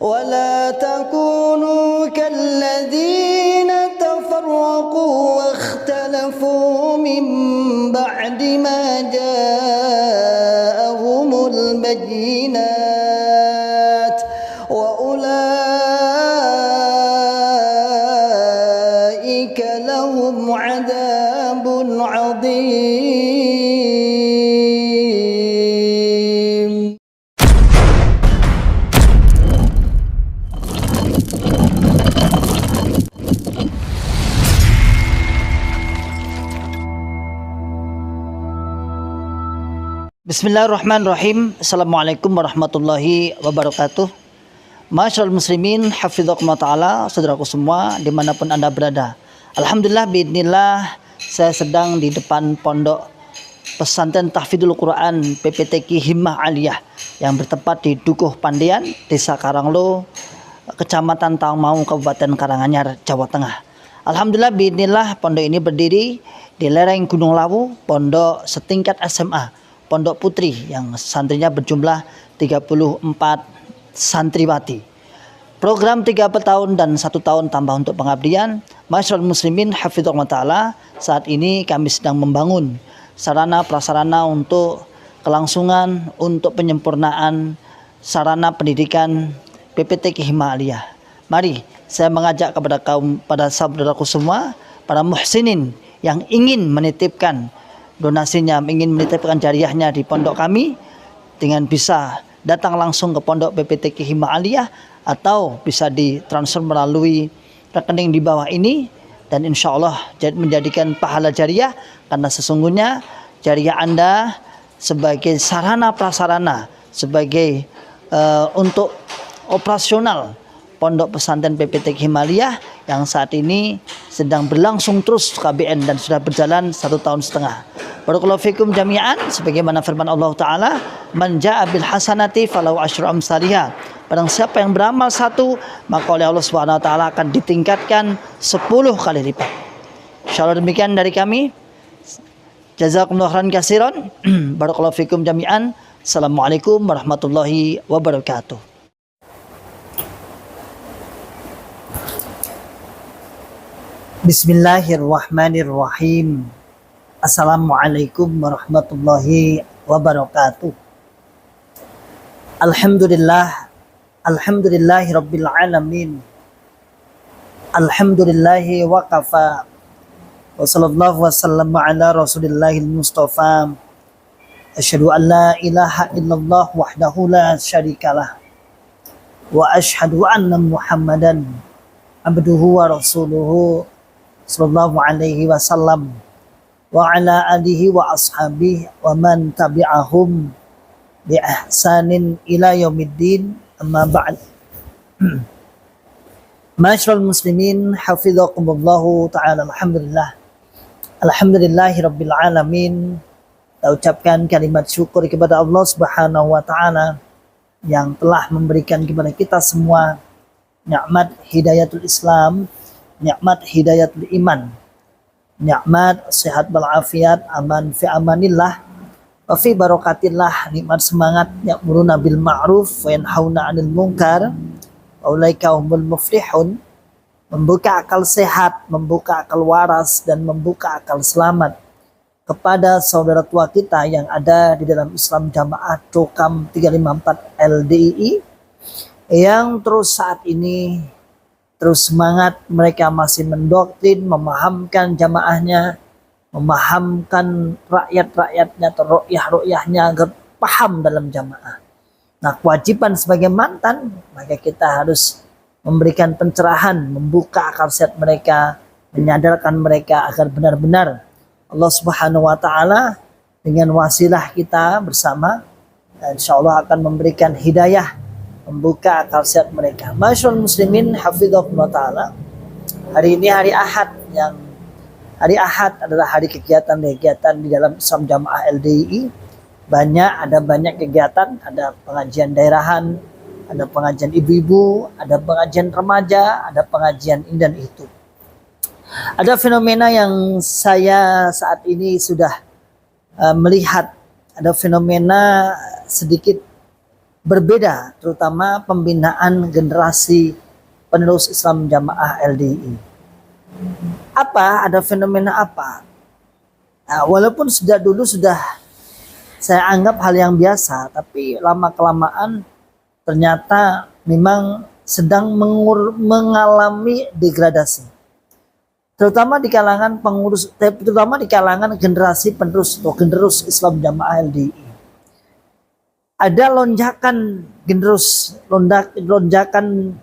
ولا تكونوا كالذين تفرقوا واختلفوا من بعد ما جاءهم البينات وأولئك لهم عذاب عظيم. Bismillahirrahmanirrahim. Assalamualaikum warahmatullahi wabarakatuh. Masyarul muslimin, hafidhakumullah ta'ala, saudaraku semua dimanapun anda berada. Alhamdulillah, biidznillah, saya sedang di depan pondok pesantren tahfidzul Quran PPTQ Himmah Aliyah yang bertempat di Dukuh Pandian, Desa Karanglo, Kecamatan Tawangmangu, Kabupaten Karanganyar, Jawa Tengah. Alhamdulillah, biidznillah, pondok ini berdiri di lereng Gunung Lawu, pondok setingkat SMA, Pondok Putri, yang santrinya berjumlah 34 santriwati. Program 3 tahun dan 1 tahun tambah untuk pengabdian. Masyarul muslimin, hafidhakumullah ta'ala, saat ini kami sedang membangun sarana prasarana untuk kelangsungan, untuk penyempurnaan sarana pendidikan PPTQ Himmah Aliyah. Mari saya mengajak pada saudaraku semua, para muhsinin yang ingin menitipkan donasinya, ingin menitipkan jariahnya di pondok kami, dengan bisa datang langsung ke pondok PPTQ Himmah Aliyah atau bisa ditransfer melalui rekening di bawah ini, dan insya Allah menjadikan pahala jariah, karena sesungguhnya jariah Anda sebagai sarana prasarana, sebagai untuk operasional pondok pesantren PPTQ Himmah Aliyah yang saat ini sedang berlangsung terus KBN dan sudah berjalan 1,5 tahun. Barakallahu fikum jami'an, sebagaimana firman Allah Ta'ala, man ja'a bil hasanati falahu asyru amsalihha. Barang siapa yang beramal 1, maka oleh Allah Subhanahu wa taala akan ditingkatkan 10 kali lipat. Insyaallah demikian dari kami. Jazakumullahu khairan katsiran. Barakallahu fikum jami'an. Assalamualaikum warahmatullahi wabarakatuh. Bismillahirrahmanirrahim. Assalamualaikum warahmatullahi wabarakatuh. Alhamdulillah, alhamdulillahi rabbil alamin. Alhamdulillahi wa kafa. Wa sallallahu wa sallama ala rasulillahil mustafa. Asyhadu an la ilaha illallah wahdahu la syarikalah. Wa asyhadu anna Muhammadan abduhu wa rasuluhu sallallahu alaihi wasallam wa ala alihi wa ashabihi wa man tabi'ahum bi ihsanin ila yaumiddin, amma ba'd. Masyarul muslimin, hafidhakumullahu ta'ala. Alhamdulillahi rabbil alamin. Kita ucapkan kalimat syukur kepada Allah Subhanahu wa ta'ala yang telah memberikan kepada kita semua nikmat hidayatul Islam, nikmat hidayatul iman, nikmat sehat walafiat, aman fi amanillah, wa fi barakatillah, nikmat semangat, ya'muruna bil ma'ruf wa yanhauna 'anil munkar, wa ulaika humul muflihun, membuka akal sehat, membuka akal waras, dan membuka akal selamat kepada saudara tua kita yang ada di dalam Islam Jamaah Cokam 354 LDII, yang terus saat ini terus semangat, mereka masih mendoktrin, memahamkan jamaahnya, memahamkan rakyat-rakyatnya atau ru'yah-ru'yahnya agar paham dalam jamaah. Nah, kewajiban sebagai mantan, maka kita harus memberikan pencerahan, membuka akal sehat mereka, menyadarkan mereka agar benar-benar Allah Subhanahu wa ta'ala dengan wasilah kita bersama, insya Allah akan memberikan hidayah, membuka akal sehat mereka. Masyarul muslimin, hafidhakumullah ta'ala. Hari ini hari Ahad, yang hari Ahad adalah hari kegiatan-kegiatan di dalam Islam Jamaah LDII. Ada banyak kegiatan, ada pengajian daerahan, ada pengajian ibu-ibu, ada pengajian remaja, ada pengajian ini dan itu. Ada fenomena yang saya saat ini sudah melihat, ada fenomena sedikit berbeda, terutama pembinaan generasi penerus Islam Jamaah LDI. Apa? Ada fenomena apa? Nah, walaupun sejak dulu sudah saya anggap hal yang biasa, tapi lama-kelamaan ternyata memang sedang mengalami degradasi. Terutama di kalangan pengurus, terutama di kalangan generasi penerus atau generus Islam Jamaah LDI. Ada lonjakan generus, lonjakan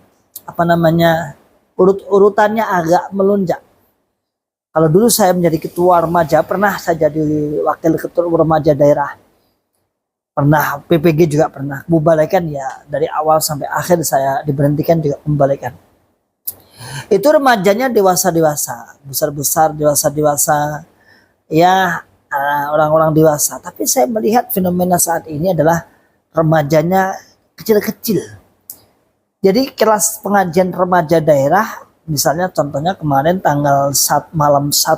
apa namanya, urutannya agak melonjak. Kalau dulu saya menjadi ketua remaja, pernah saya jadi wakil ketua remaja daerah. Pernah PPG juga pernah. Mubalaikan ya dari awal sampai akhir saya diberhentikan juga mubalaikan. Itu remajanya dewasa-dewasa, besar-besar, dewasa-dewasa, ya orang-orang dewasa. Tapi saya melihat fenomena saat ini adalah remajanya kecil-kecil. Jadi kelas pengajian remaja daerah, misalnya contohnya kemarin tanggal malam 1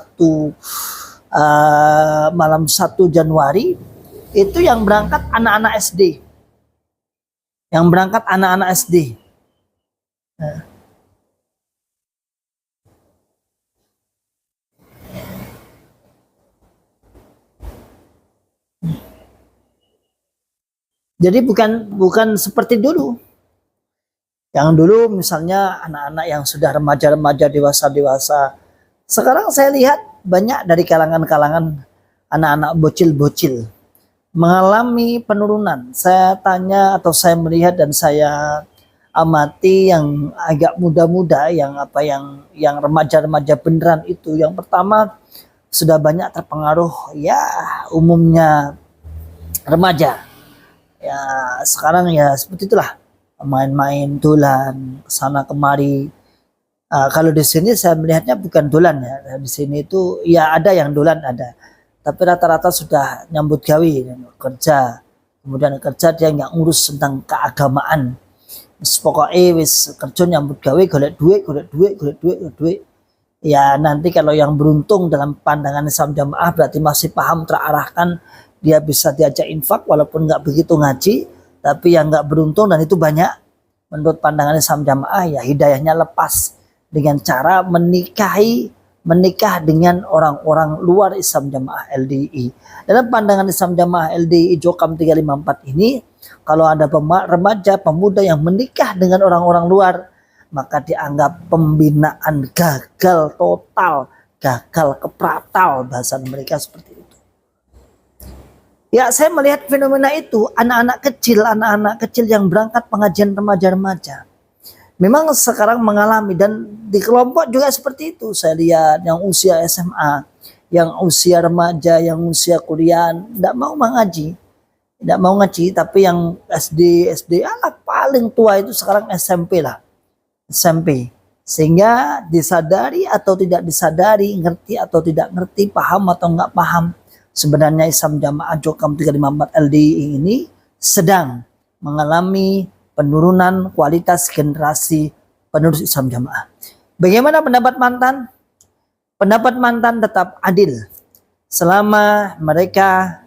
Januari, itu yang berangkat anak-anak SD. Yang berangkat anak-anak SD. Nah. Jadi bukan seperti dulu. Yang dulu misalnya anak-anak yang sudah remaja-remaja, dewasa-dewasa. Sekarang saya lihat banyak dari kalangan-kalangan anak-anak bocil-bocil mengalami penurunan. Saya tanya atau saya melihat dan saya amati yang agak muda-muda, yang remaja-remaja beneran itu. Yang pertama sudah banyak terpengaruh ya umumnya remaja. Ya sekarang ya seperti itulah, main-main dolan kesana kemari. Kalau di sini saya melihatnya bukan dolan ya. Di sini itu ya ada yang dolan ada. Tapi rata-rata sudah nyambut gawe, kerja. Kemudian kerja dia nggak ngurus tentang keagamaan. Pokoknya wis kerja nyambut gawe, golek duit. Ya nanti kalau yang beruntung dalam pandangan Islam Jamaah berarti masih paham terarahkan, dia bisa diajak infak walaupun nggak begitu ngaji. Tapi yang nggak beruntung dan itu banyak, menurut pandangan Islam Jamaah ya hidayahnya lepas dengan cara menikah dengan orang-orang luar Islam Jamaah LDI. Dalam pandangan Islam Jamaah LDI Jokam 354 ini, kalau ada remaja pemuda yang menikah dengan orang-orang luar, maka dianggap pembinaan gagal total, gagal kepratal, bahasa mereka seperti itu. Ya saya melihat fenomena itu, anak-anak kecil yang berangkat pengajian remaja-remaja memang sekarang mengalami, dan di kelompok juga seperti itu. Saya lihat yang usia SMA, yang usia remaja, yang usia kuliah tidak mau ngaji, tapi yang SD paling tua itu sekarang SMP. Sehingga disadari atau tidak disadari, ngerti atau tidak ngerti, paham atau nggak paham, sebenarnya Islam Jamaah Jokam 354 LDI ini sedang mengalami penurunan kualitas generasi penerus Islam Jamaah. Bagaimana pendapat mantan? Pendapat mantan tetap adil. Selama mereka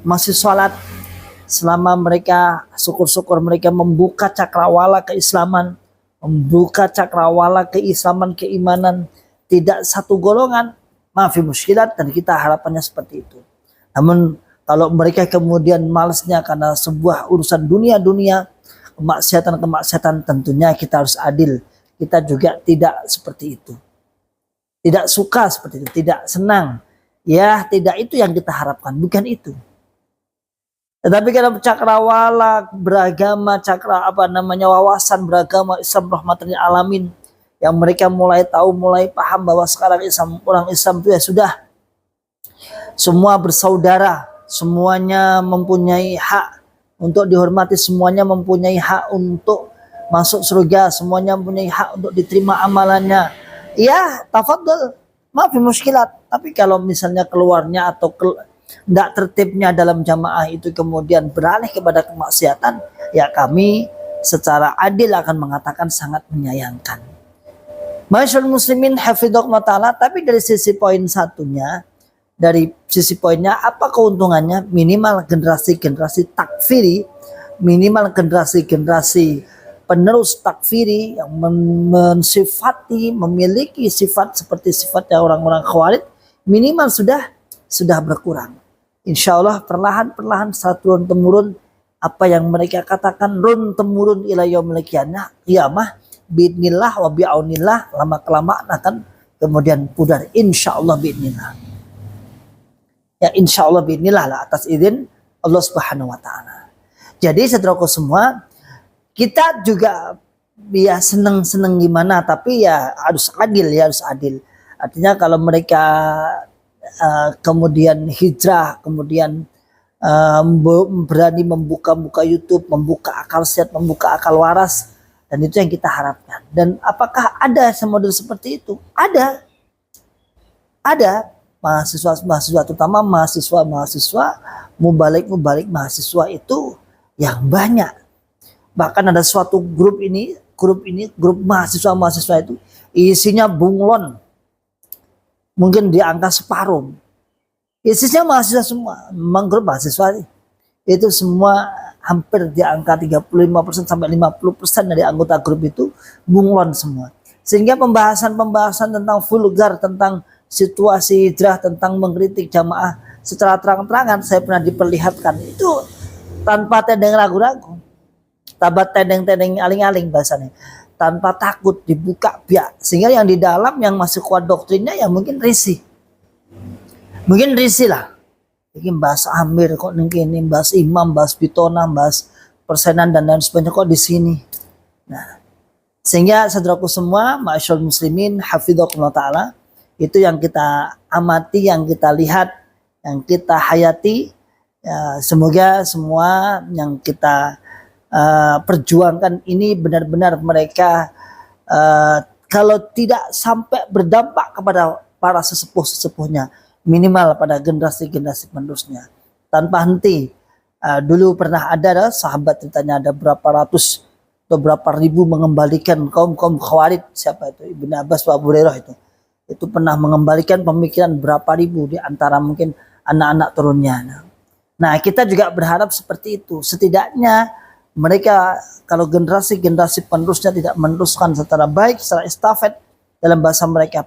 masih sholat, selama mereka syukur-syukur mereka membuka cakrawala keislaman, membuka cakrawala keislaman, keimanan, tidak satu golongan, maafi muskilat, dan kita harapannya seperti itu. Namun kalau mereka kemudian malasnya karena sebuah urusan dunia, kemaksiatan, tentunya kita harus adil. Kita juga tidak seperti itu. Tidak suka seperti itu, tidak senang. Ya, tidak itu yang kita harapkan, bukan itu. Tetapi kalau cakrawala beragama, wawasan beragama Islam rahmatan lil alamin, yang mereka mulai tahu, mulai paham bahwa sekarang orang Islam itu ya sudah semua bersaudara, semuanya mempunyai hak untuk dihormati, semuanya mempunyai hak untuk masuk surga, semuanya mempunyai hak untuk diterima amalannya. Ya, tafadhol, maaf muskilat. Tapi kalau misalnya keluarnya atau tidak tertibnya dalam jamaah itu kemudian beralih kepada kemaksiatan, ya kami secara adil akan mengatakan sangat menyayangkan. Masyaallah muslimin hafidhakumullah ta'ala. Tapi dari sisi poin satunya, dari sisi poinnya apa keuntungannya? Minimal generasi takfiri minimal generasi-generasi penerus takfiri yang mensifati, memiliki sifat seperti sifatnya orang-orang Khawarij, minimal sudah berkurang. Insya Allah perlahan-perlahan secara turun-temurun apa yang mereka katakan run-temurun ila yaumil qiyamah biidnillah wa bi'aunillah, lama-kelamaan akan kemudian pudar insya Allah biidnillah. Ya insya Allah biidnillah lah, atas izin Allah Subhanahu wa taala. Jadi saudaraku semua, kita juga ya seneng-seneng gimana, tapi ya harus adil, Artinya kalau mereka kemudian hijrah, kemudian berani membuka YouTube, membuka akal sehat, membuka akal waras, dan itu yang kita harapkan. Dan apakah ada model seperti itu? Ada mahasiswa, terutama mahasiswa mubalik mahasiswa itu yang banyak. Bahkan ada suatu grup mahasiswa itu isinya bunglon, mungkin di angka separuh. Isinya mahasiswa semua, memang grup mahasiswa itu semua hampir di angka 35% sampai 50% dari anggota grup itu bunglon semua. Sehingga pembahasan tentang vulgar, tentang situasi hijrah, tentang mengkritik jamaah secara terang-terangan saya pernah diperlihatkan itu tanpa tendeng ragu-ragu, tanpa tendeng aling-aling bahasanya, tanpa takut dibuka biak. Sehingga yang di dalam yang masih kuat doktrinnya ya mungkin risih lah. Mungkin bahas Amir kok ini, bahas Imam, bahas Bitona, bahas persenan dan lain sebagainya kok di sini. Nah, sehingga saudaraku semua, ma'asyiral muslimin, hafidhakumullah taala, itu yang kita amati, yang kita lihat, yang kita hayati. Ya, semoga semua yang kita perjuangkan ini benar-benar mereka kalau tidak sampai berdampak kepada para sesepuh-sesepuhnya, minimal pada generasi-generasi penerusnya tanpa henti. Dulu pernah ada sahabat ceritanya ada berapa ratus atau berapa ribu mengembalikan kaum Khawarij, siapa itu, Ibnu Abbas wa Abu Hurairah itu pernah mengembalikan pemikiran berapa ribu di antara mungkin anak-anak turunnya. Nah, kita juga berharap seperti itu. Setidaknya mereka kalau generasi-generasi penerusnya tidak meneruskan secara baik, secara estafet, dalam bahasa mereka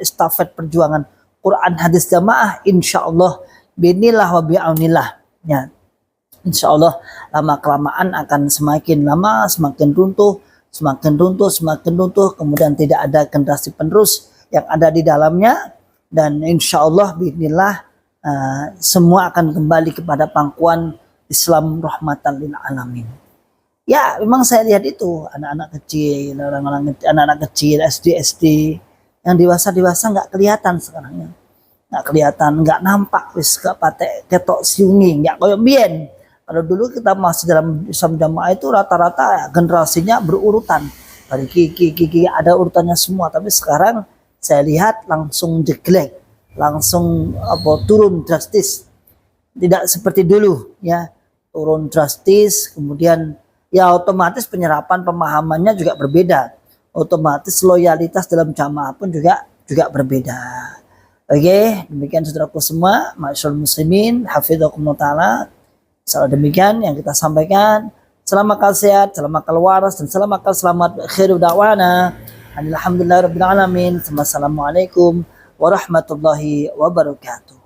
estafet perjuangan Quran hadis jamaah, insya Allah binillah wa bi'aunillah, ya, insya Allah lama kelamaan akan semakin lama semakin runtuh, kemudian tidak ada generasi penerus yang ada di dalamnya, dan insya Allah binillah semua akan kembali kepada pangkuan Islam rahmatan lil alamin. Ya, memang saya lihat itu anak-anak kecil, anak-anak kecil SD yang dewasa nggak kelihatan sekarang, nggak kelihatan, nggak nampak, wis gak patek ketok siungi, nggak koyo biyen. Kalau dulu kita masih dalam Islam jamaah itu rata-rata generasinya berurutan, dari kiki ada urutannya semua, tapi sekarang saya lihat langsung jeglek, langsung turun drastis, tidak seperti dulu, ya, turun drastis. Kemudian ya otomatis penyerapan pemahamannya juga berbeda, otomatis loyalitas dalam jamaah pun juga berbeda. Oke, demikian saudaraku semua, ma'asyiral muslimin, hafidhakumullah taala. Salah demikian yang kita sampaikan. Salam akal sehat, salam akal waras, dan salam akal selamat. Akhiru da'wana alhamdulillahirabbil alamin. Wassalamualaikum warahmatullahi wabarakatuh.